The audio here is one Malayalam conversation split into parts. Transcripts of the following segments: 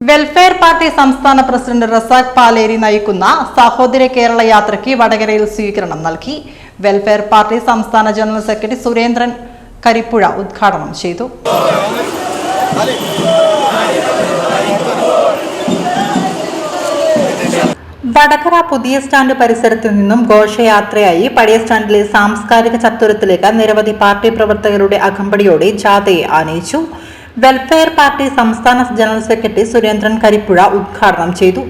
വെൽഫെയർ പാർട്ടി സംസ്ഥാന പ്രസിഡന്റ് റസാഖ് പാലേരി നയിക്കുന്ന സഹോദര കേരള യാത്രയ്ക്ക് വടകരയിൽ സ്വീകരണം നൽകി. വെൽഫെയർ പാർട്ടി സംസ്ഥാന ജനറൽ സെക്രട്ടറി സുരേന്ദ്രൻ കരിപ്പുഴ ഉദ്ഘാടനം ചെയ്തു. വടകര പുതിയ സ്റ്റാൻഡ് പരിസരത്ത് നിന്നും ഘോഷയാത്രയായി പഴയ സ്റ്റാൻഡിലെ സാംസ്കാരിക ചത്തുരത്തിലേക്ക് നിരവധി പാർട്ടി പ്രവർത്തകരുടെ അകമ്പടിയോടെ ജാഥയെ ആനയിച്ചു. വെൽഫെയർ പാർട്ടി സംസ്ഥാന ജനറൽ സെക്രട്ടറി സുരേന്ദ്രൻ കരിപ്പുഴ ഉദ്ഘാടനം ചെയ്തു.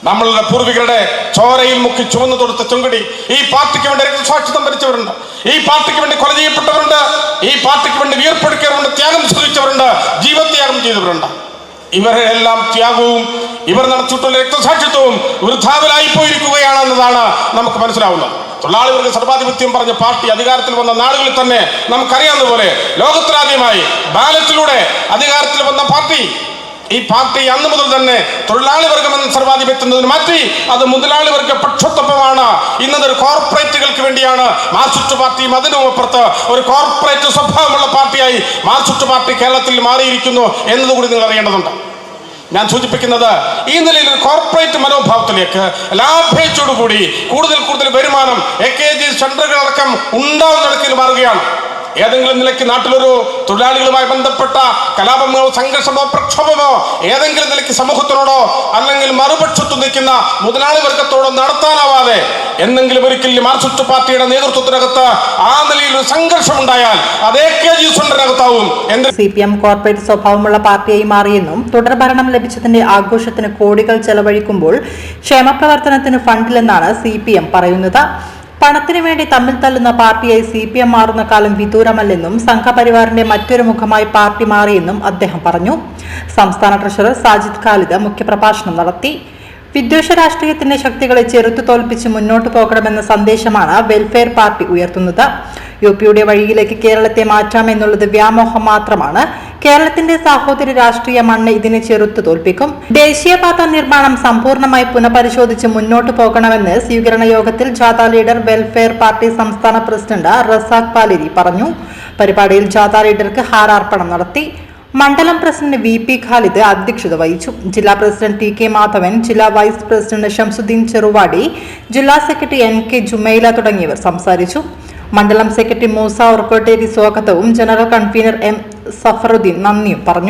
നമ്മളുടെ പൂർവികരുടെ ചോരയിൽ മുക്കി ചുവന്നു തൊടുത്ത ചുങ്കടി ഈ പാർട്ടിക്ക് വേണ്ടി രക്തസാക്ഷിത്വം ഭരിച്ചവരുണ്ട്, ഈ പാർട്ടിക്ക് വേണ്ടി കൊല ചെയ്യപ്പെട്ടവരുണ്ട്, ഈ പാർട്ടിക്ക് വേണ്ടി വിയർപ്പെടുക്കിയവരുണ്ട്, ത്യാഗം സൃഷ്ടിച്ചവരുണ്ട്, ജീവത്യാഗം ചെയ്തവരുണ്ട്. ഇവരെല്ലാം ത്യാഗവും ഇവർ നടത്തിയിട്ടുള്ള രക്തസാക്ഷിത്വവും വൃഥാവിലായി പോയിരിക്കുകയാണെന്നതാണ് നമുക്ക് മനസ്സിലാവുന്നത്. തൊഴിലാളി വർഗ സർവാധിപത്യം പറഞ്ഞ പാർട്ടി അധികാരത്തിൽ വന്ന നാടുകളിൽ തന്നെ നമുക്കറിയാവുന്ന പോലെ ലോകത്തിലാദ്യമായി ബാലറ്റിലൂടെ അധികാരത്തിൽ വന്ന പാർട്ടി ഈ പാർട്ടി അന്ന് മുതൽ തന്നെ തൊഴിലാളി വർഗം എന്ന സർവാധിപത്യത്തിന് മാറ്റി അത് മുതലാളി വർഗ പക്ഷത്വമാണ്. ഇന്നതൊരു കോർപ്പറേറ്റുകൾക്ക് വേണ്ടിയാണ് മാർക്സിസ്റ്റ് പാർട്ടിയും അതിനും അപ്പുറത്ത് ഒരു കോർപ്പറേറ്റ് സ്വഭാവമുള്ള പാർട്ടിയായി മാർക്സിസ്റ്റ് പാർട്ടി കേരളത്തിൽ മാറിയിരിക്കുന്നു എന്നതുകൂടി നിങ്ങൾ അറിയേണ്ടതുണ്ട്. ഞാൻ സൂചിപ്പിക്കുന്നത് ഈ നിലയിൽ ഒരു കോർപ്പറേറ്റ് മനോഭാവത്തിലേക്ക് ലാഭേച്ഛയോടുകൂടി കൂടുതൽ വരുമാനം AKG സെന്ററുകളടക്കം ഉണ്ടാവുന്ന നിലയ്ക്ക് മാറുകയാണ്. ഏതെങ്കിലും നിലയ്ക്ക് നാട്ടിലൊരു തൊഴിലാളികളുമായി ബന്ധപ്പെട്ട കലാപമോ സംഘർഷമോ പ്രക്ഷോഭമോ ഏതെങ്കിലും നിലയ്ക്ക് സമൂഹത്തിനോടോ അല്ലെങ്കിൽ മറുപക്ഷത്തു നിൽക്കുന്ന മുതലാളി വർഗത്തോടോ നടത്താനാവാതെ എന്നെങ്കിലും ഒരിക്കലും മാർക്സിസ്റ്റ് പാർട്ടിയുടെ നേതൃത്വത്തിനകത്ത് ആ നിലയിൽ ഒരു സംഘർഷം ഉണ്ടായാൽ അത് AKG സെന്ററിനകത്താവും. CPM കോർപ്പറേറ്റ് സ്വഭാവമുള്ള പാർട്ടിയായി മാറിയെന്നും തുടർഭരണം ലഭിച്ചതിന്റെ ആഘോഷത്തിന് കോടികൾ ചെലവഴിക്കുമ്പോൾ ക്ഷേമപ്രവർത്തനത്തിന് ഫണ്ടില്ലെന്നാണ് CPM പറയുന്നത്. പണത്തിനു വേണ്ടി തമ്മിൽ തല്ലുന്ന പാർട്ടിയായി CPM മാറുന്ന കാലം വിദൂരമല്ലെന്നും സംഘപരിവാറിന്റെ മറ്റൊരു മുഖമായി പാർട്ടി മാറിയെന്നും അദ്ദേഹം പറഞ്ഞു. സംസ്ഥാന ട്രഷറർ സാജിദ് ഖാലിദ് മുഖ്യപ്രഭാഷണം നടത്തി. വിദ്വേഷ രാഷ്ട്രീയത്തിന്റെ ശക്തികളെ ചെറുത്തു തോൽപ്പിച്ച് മുന്നോട്ടു പോകണമെന്ന സന്ദേശമാണ് വെൽഫെയർ പാർട്ടി ഉയർത്തുന്നത്. UPയുടെ വഴിയിലേക്ക് കേരളത്തെ മാറ്റാമെന്നുള്ളത് വ്യാമോഹം മാത്രമാണ്. കേരളത്തിന്റെ സഹോദര രാഷ്ട്രീയ മണ്ണ് ഇതിനെ ചെറുത്തു തോൽപ്പിക്കും. ദേശീയപാത നിർമ്മാണം സമ്പൂർണ്ണമായി പുനഃപരിശോധിച്ച് മുന്നോട്ടു പോകണമെന്ന് സ്വീകരണ യോഗത്തിൽ ജാഥ ലീഡർ വെൽഫെയർ പാർട്ടി സംസ്ഥാന പ്രസിഡന്റ് റസാഖ് പാലേരി പറഞ്ഞു. പരിപാടിയിൽ ജാഥ ലീഡർക്ക് ഹാരാർപ്പണം നടത്തി. മണ്ഡലം പ്രസിഡന്റ് VP ഖാലിദ് അധ്യക്ഷത വഹിച്ചു. ജില്ലാ പ്രസിഡന്റ് TK മാധവൻ, ജില്ലാ വൈസ് പ്രസിഡന്റ് ഷംസുദ്ദീൻ ചെറുവാടി, ജില്ലാ സെക്രട്ടറി NK ജുമൈല തുടങ്ങിയവർ സംസാരിച്ചു. മണ്ഡലം സെക്രട്ടറി മൂസ ഓർക്കോട്ടേരി സ്വാഗതവും ജനറൽ കൺവീനർ M സഫറുദ്ദീൻ നന്ദിയും പറഞ്ഞു.